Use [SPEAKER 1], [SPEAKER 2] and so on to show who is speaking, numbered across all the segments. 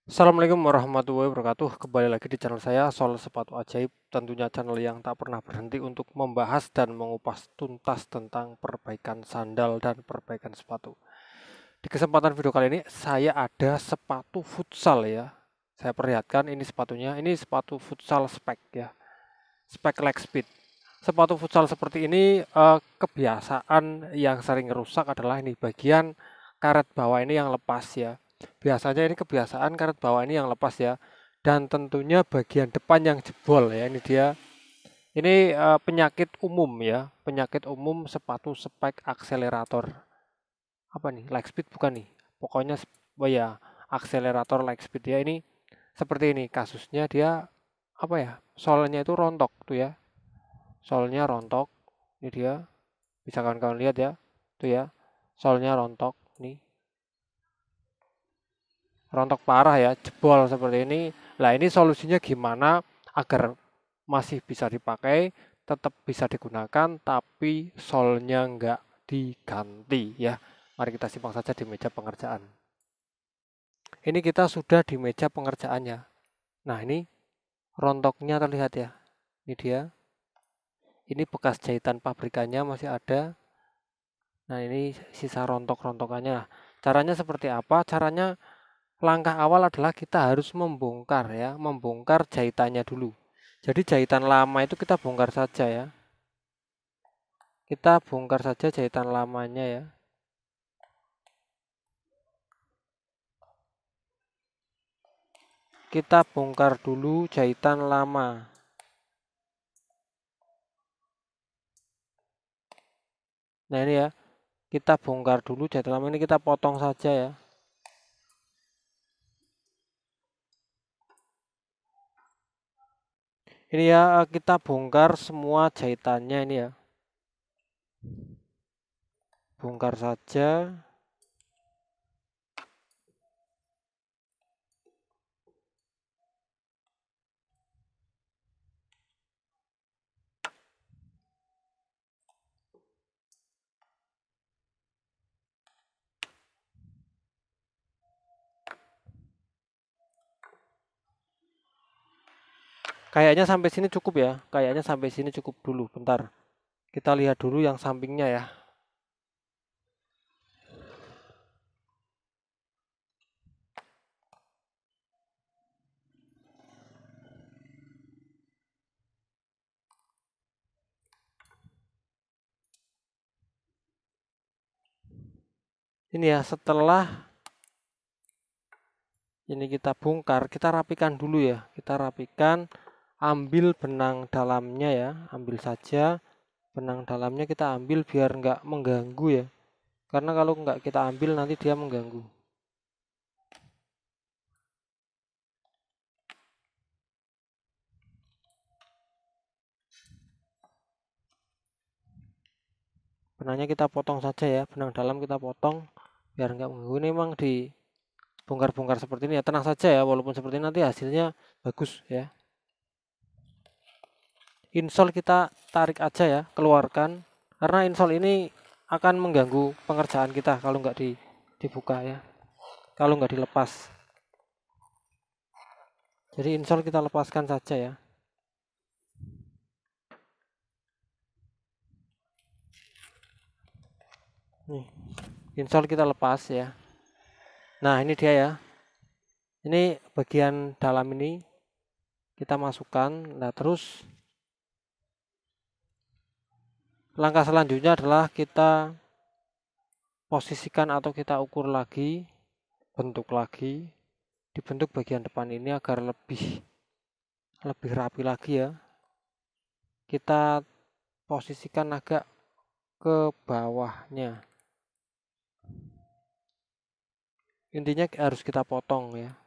[SPEAKER 1] Assalamualaikum warahmatullahi wabarakatuh. Kembali lagi di channel saya Soal Sepatu Ajaib. Tentunya channel yang tak pernah berhenti untuk membahas dan mengupas tuntas tentang perbaikan sandal dan perbaikan sepatu. Di kesempatan video kali ini saya ada sepatu futsal ya. Saya perlihatkan ini sepatunya. Ini sepatu futsal spek ya. Spek leg speed. Sepatu futsal seperti ini kebiasaan yang sering rusak adalah ini bagian karet bawah ini yang lepas ya. Biasanya ini kebiasaan karet bawah ini yang lepas ya. Dan tentunya bagian depan yang jebol ya. Ini dia. Ini penyakit umum ya. Penyakit umum sepatu spek akselerator. Apa nih? Leg speed bukan nih. Pokoknya oh ya, akselerator leg speed ya. Ini seperti ini kasusnya dia apa ya? Solnya itu rontok tuh ya. Solnya rontok. Ini dia. Bisa kawan-kawan lihat ya. Tuh ya. Solnya rontok nih. Rontok parah ya, jebol seperti ini. Nah, ini solusinya gimana agar masih bisa dipakai, tetap bisa digunakan, tapi solnya nggak diganti ya. Mari kita simpang saja di meja pengerjaan. Ini kita sudah di meja pengerjaannya. Nah, ini rontoknya terlihat ya. Ini dia. Ini bekas jahitan pabrikannya masih ada. Nah, ini sisa rontok-rontokannya. Caranya seperti apa? Caranya langkah awal adalah kita harus membongkar ya, membongkar jahitannya dulu. Jadi jahitan lama itu kita bongkar saja ya. Kita bongkar saja jahitan lamanya ya. Kita bongkar dulu jahitan lama. Nah ini ya, kita bongkar dulu jahitan lama ini kita potong saja ya. Ini ya kita bongkar semua jahitannya ini ya. Bongkar saja. Kayaknya sampai sini cukup ya. Kayaknya sampai sini cukup dulu. Bentar. Kita lihat dulu yang sampingnya ya. Ini ya, setelah ini kita bongkar, kita rapikan dulu ya. Kita rapikan, ambil benang dalamnya ya. Ambil saja benang dalamnya kita ambil biar nggak mengganggu ya. Karena kalau nggak kita ambil nanti dia mengganggu. Benangnya kita potong saja ya. Benang dalam kita potong biar nggak mengganggu. Ini memang di bongkar-bongkar seperti ini ya. Tenang saja ya, walaupun seperti ini nanti hasilnya bagus ya. Insol kita tarik aja ya, keluarkan. Karena insol ini akan mengganggu pengerjaan kita kalau nggak dibuka ya. Kalau nggak dilepas. Jadi insol kita lepaskan saja ya. Nih, insol kita lepas ya. Nah, ini dia ya. Ini bagian dalam ini kita masukkan. Nah, terus langkah selanjutnya adalah kita posisikan atau kita ukur lagi, bentuk lagi, dibentuk bagian depan ini agar lebih rapi lagi ya. Kita posisikan agak ke bawahnya. Intinya harus kita potong ya.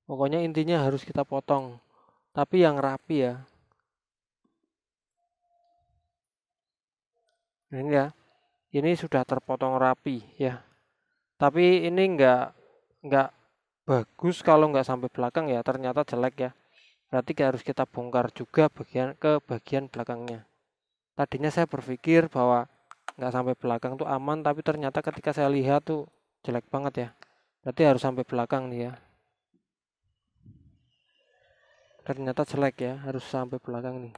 [SPEAKER 1] Pokoknya intinya harus kita potong. Tapi yang rapi ya. Nah, ini ya. Ini sudah terpotong rapi ya. Tapi ini nggak bagus kalau nggak sampai belakang ya. Ternyata jelek ya. Berarti harus kita bongkar juga bagian ke bagian belakangnya. Tadinya saya berpikir bahwa nggak sampai belakang tuh aman, tapi ternyata ketika saya lihat tuh jelek banget ya. Berarti harus sampai belakang nih ya. Ternyata jelek ya, harus sampai belakang nih.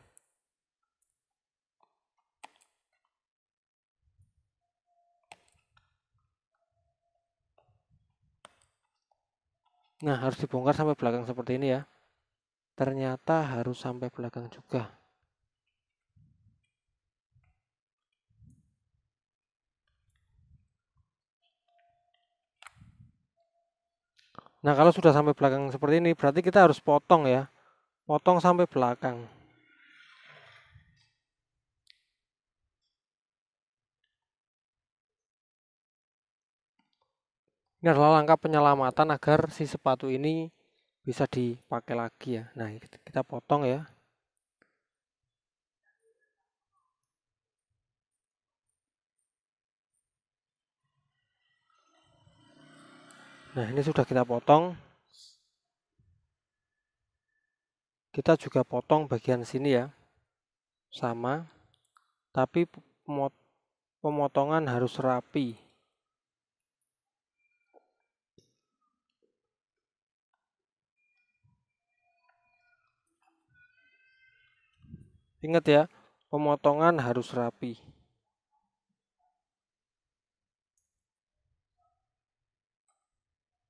[SPEAKER 1] Nah, harus dibongkar sampai belakang seperti ini ya. Ternyata harus sampai belakang juga. Nah, kalau sudah sampai belakang seperti ini, berarti kita harus potong ya. Potong sampai belakang. Ini adalah langkah penyelamatan agar si sepatu ini bisa dipakai lagi ya. Nah, kita potong ya. Nah, ini sudah kita potong. Kita juga potong bagian sini ya. Sama. Tapi pemotongan harus rapi. Ingat ya, pemotongan harus rapi.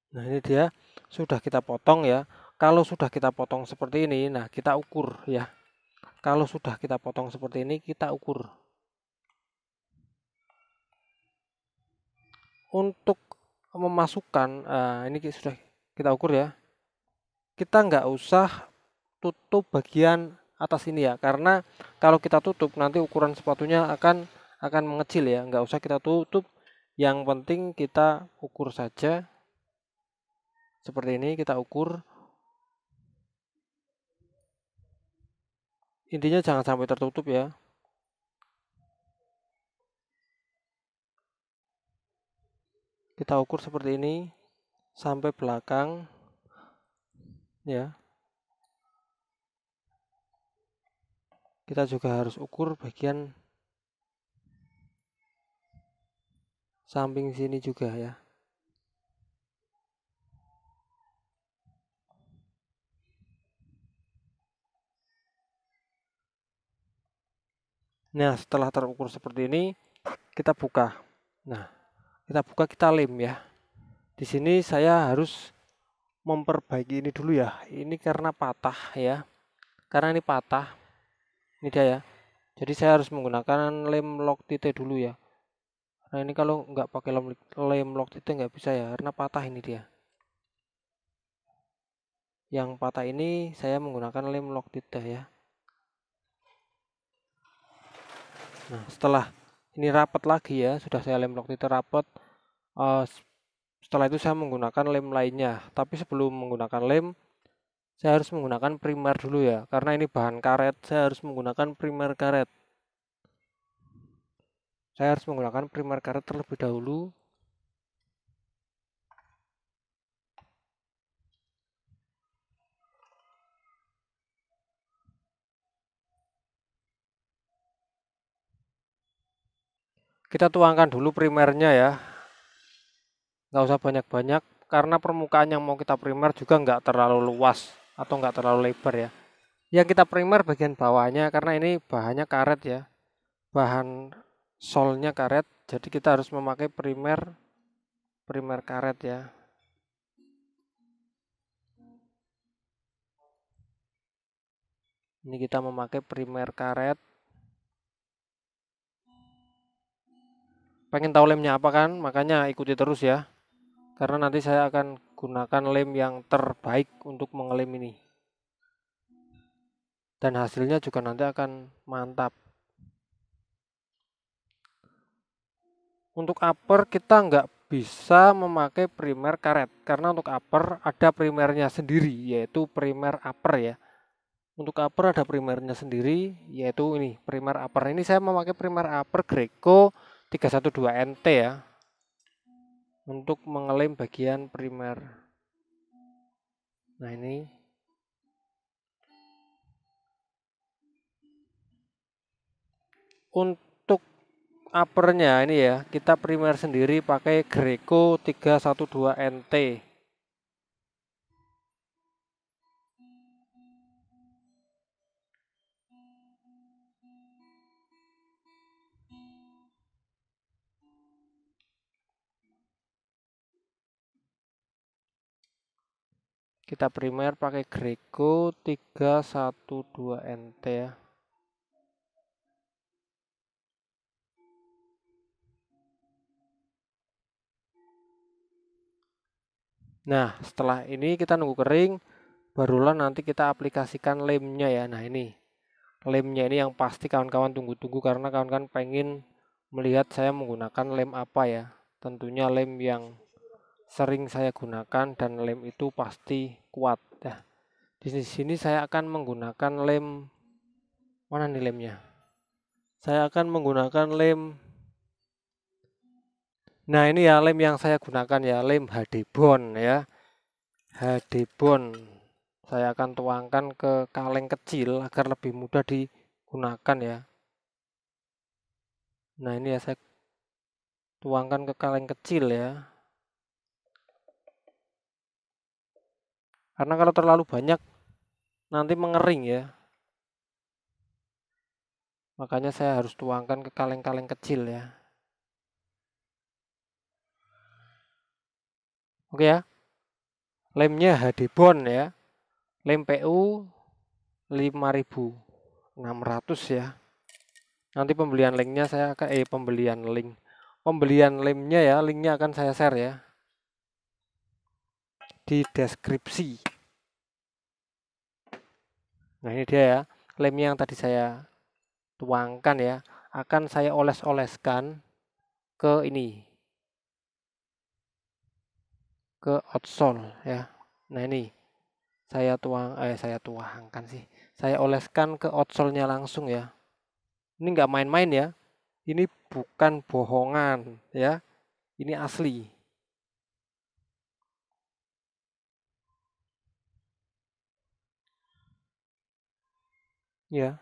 [SPEAKER 1] Nah, ini dia sudah kita potong ya. Kalau sudah kita potong seperti ini, nah kita ukur ya. Kalau sudah kita potong seperti ini, kita ukur. Untuk memasukkan, ini sudah kita ukur ya. Kita nggak usah tutup bagian atas ini ya, karena kalau kita tutup nanti ukuran sepatunya akan mengecil ya. Nggak usah kita tutup. Yang penting kita ukur saja. Seperti ini kita ukur. Intinya jangan sampai tertutup ya. Kita ukur seperti ini sampai belakang ya. Kita juga harus ukur bagian samping sini juga ya. Nah, setelah terukur seperti ini, kita buka. Nah, kita buka, kita lem ya. Di sini saya harus memperbaiki ini dulu ya. Ini karena patah ya. Karena ini patah. Ini dia ya. Jadi saya harus menggunakan lem Loctite dulu ya. Nah, ini kalau nggak pakai lem Loctite nggak bisa ya, karena patah ini dia. Yang patah ini saya menggunakan lem Loctite ya. Nah, setelah ini rapat lagi ya, sudah saya lem Loctite rapat. Setelah itu saya menggunakan lem lainnya. Tapi sebelum menggunakan lem, saya harus menggunakan primer dulu ya. Karena ini bahan karet, saya harus menggunakan primer karet. Saya harus menggunakan primer karet terlebih dahulu. Kita tuangkan dulu primernya ya. Nggak usah banyak-banyak, karena permukaan yang mau kita primer juga nggak terlalu luas atau nggak terlalu lebar ya. Yang kita primer bagian bawahnya, karena ini bahannya karet ya. Bahan solnya karet, jadi kita harus memakai primer karet ya. Ini kita memakai primer karet. Pengen tahu lemnya apa kan? Makanya ikuti terus ya. Karena nanti saya akan gunakan lem yang terbaik untuk mengelem ini. Dan hasilnya juga nanti akan mantap. Untuk upper kita nggak bisa memakai primer karet. Karena untuk upper ada primernya sendiri, yaitu primer upper ya. Untuk upper ada primernya sendiri, yaitu ini primer upper. Ini saya memakai primer upper Greco 312 NT ya, untuk mengelem bagian primer. Nah, ini Untuk uppernya ini ya, kita primer sendiri pakai Greco 312 NT. Kita primer pakai Greco 312 NT ya. Nah, setelah ini kita nunggu kering, barulah nanti kita aplikasikan lemnya ya. Nah, ini lemnya ini yang pasti kawan-kawan tunggu-tunggu karena kawan-kawan pengen melihat saya menggunakan lem apa ya. Tentunya lem yang sering saya gunakan dan lem itu pasti kuat ya. Di sini saya akan menggunakan lem, mana nih lemnya? Saya akan menggunakan lem. Nah, ini ya lem yang saya gunakan ya, lem HD Bond ya. HD Bond. Saya akan tuangkan ke kaleng kecil agar lebih mudah digunakan ya. Nah, ini ya saya tuangkan ke kaleng kecil ya. Karena kalau terlalu banyak nanti mengering ya. Makanya saya harus tuangkan ke kaleng-kaleng kecil ya. Oke ya. Lemnya HD Bond ya. Lem PU 5.600 ya. Nanti pembelian linknya saya akan pembelian lemnya ya, linknya akan saya share ya di deskripsi. Nah, ini dia ya, lemnya yang tadi saya tuangkan ya, akan saya oles-oleskan ke ini, ke outsole ya. Nah, ini saya tuangkan sih, saya oleskan ke outsole-nya langsung ya. Ini nggak main-main ya, ini bukan bohongan ya, ini asli ya.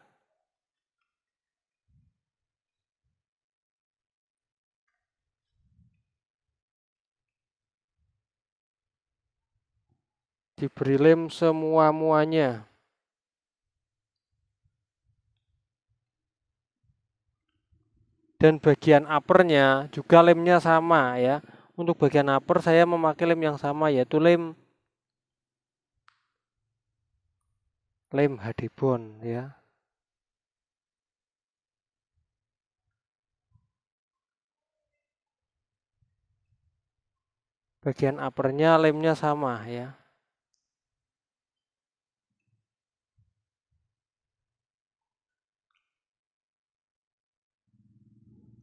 [SPEAKER 1] Diberi lem semua-muanya. Dan bagian uppernya juga lemnya sama ya. Untuk bagian upper saya memakai lem yang sama, yaitu lem HD Bond ya. Bagian uppernya lemnya sama ya.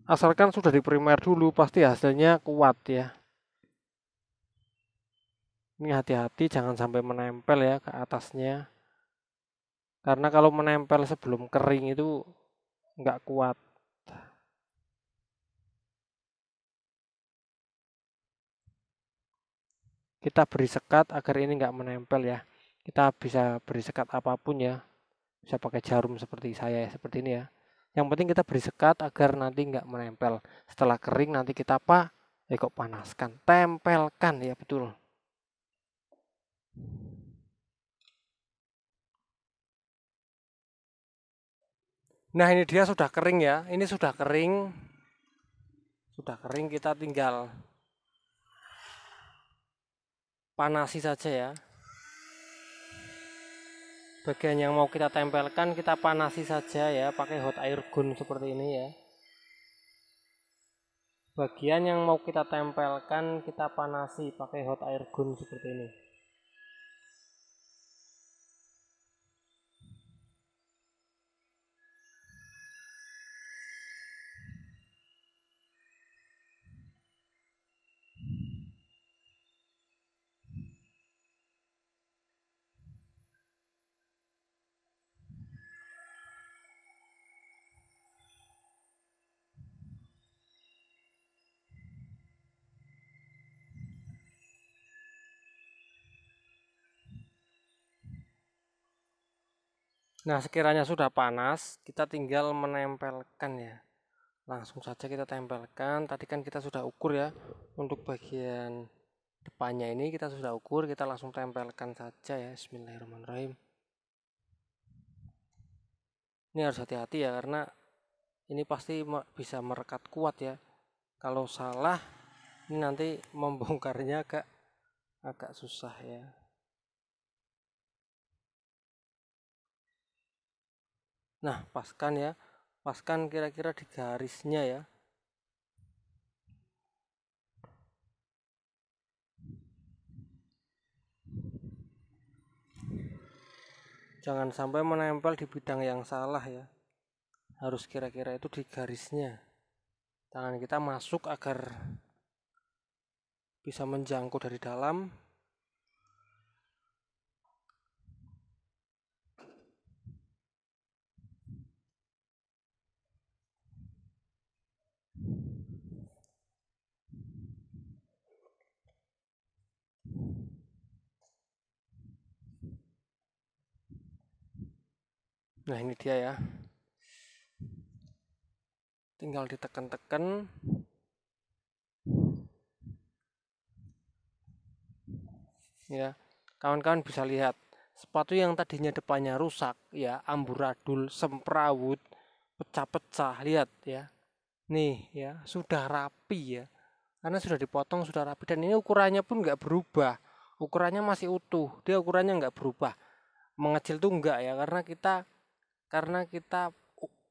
[SPEAKER 1] Asalkan sudah di primer dulu pasti hasilnya kuat ya. Ini hati-hati jangan sampai menempel ya ke atasnya. Karena kalau menempel sebelum kering itu nggak kuat. Kita beri sekat agar ini nggak menempel ya. Kita bisa beri sekat apapun ya. Bisa pakai jarum seperti saya ya, seperti ini ya. Yang penting kita beri sekat agar nanti nggak menempel. Setelah kering nanti kita panaskan, tempelkan ya, betul. Nah, ini dia sudah kering ya. Ini sudah kering. Sudah kering, kita tinggal panasi saja ya. Bagian yang mau kita tempelkan kita panasi saja ya, pakai hot air gun seperti ini ya. Bagian yang mau kita tempelkan kita panasi pakai hot air gun seperti ini. Nah, sekiranya sudah panas, kita tinggal menempelkan ya. Langsung saja kita tempelkan. Tadi kan kita sudah ukur ya. Untuk bagian depannya ini kita sudah ukur, kita langsung tempelkan saja ya. Bismillahirrahmanirrahim. Ini harus hati-hati ya, karena ini pasti bisa merekat kuat ya. Kalau salah, ini nanti membongkarnya agak susah ya. Nah, paskan ya. Paskan kira-kira di garisnya ya. Jangan sampai menempel di bidang yang salah ya. Harus kira-kira itu di garisnya. Tangan kita masuk agar bisa menjangkau dari dalam. Nah, ini dia ya. Tinggal ditekan-tekan. Ya, kawan-kawan bisa lihat sepatu yang tadinya depannya rusak ya, amburadul, semrawut, pecah-pecah, lihat ya. Nih ya, sudah rapi ya. Karena sudah dipotong, sudah rapi, dan ini ukurannya pun nggak berubah. Ukurannya masih utuh, dia ukurannya nggak berubah. Mengecil tuh enggak ya, karena kita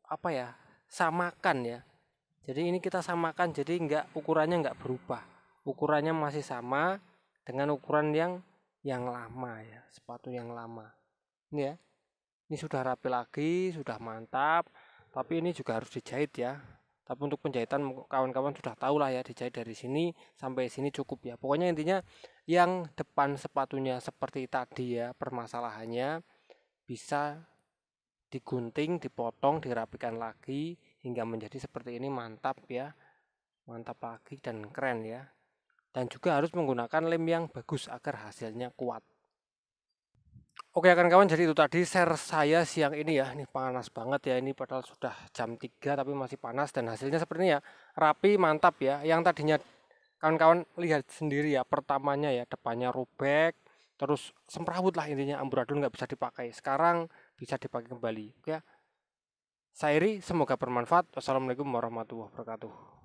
[SPEAKER 1] apa ya, samakan ya. Jadi ini kita samakan, jadi ukurannya nggak berubah. Ukurannya masih sama dengan ukuran yang lama ya, sepatu yang lama. Ini ya. Ini sudah rapi lagi, sudah mantap. Tapi ini juga harus dijahit ya. Tapi untuk penjahitan kawan-kawan sudah tahu lah ya, dijahit dari sini sampai sini cukup ya. Pokoknya intinya yang depan sepatunya seperti tadi ya, permasalahannya bisa digunting, dipotong, dirapikan lagi hingga menjadi seperti ini, mantap ya. Mantap lagi dan keren ya. Dan juga harus menggunakan lem yang bagus agar hasilnya kuat. Oke kawan-kawan, jadi itu tadi share saya siang ini ya. Ini panas banget ya, ini padahal sudah jam 3 tapi masih panas, dan hasilnya seperti ini ya. Rapi, mantap ya. Yang tadinya kawan-kawan lihat sendiri ya, pertamanya ya depannya robek, terus semrawut lah intinya, amburadul nggak bisa dipakai. Sekarang bisa dipakai kembali. Oke. Saya Iri, semoga bermanfaat. Wassalamualaikum warahmatullahi wabarakatuh.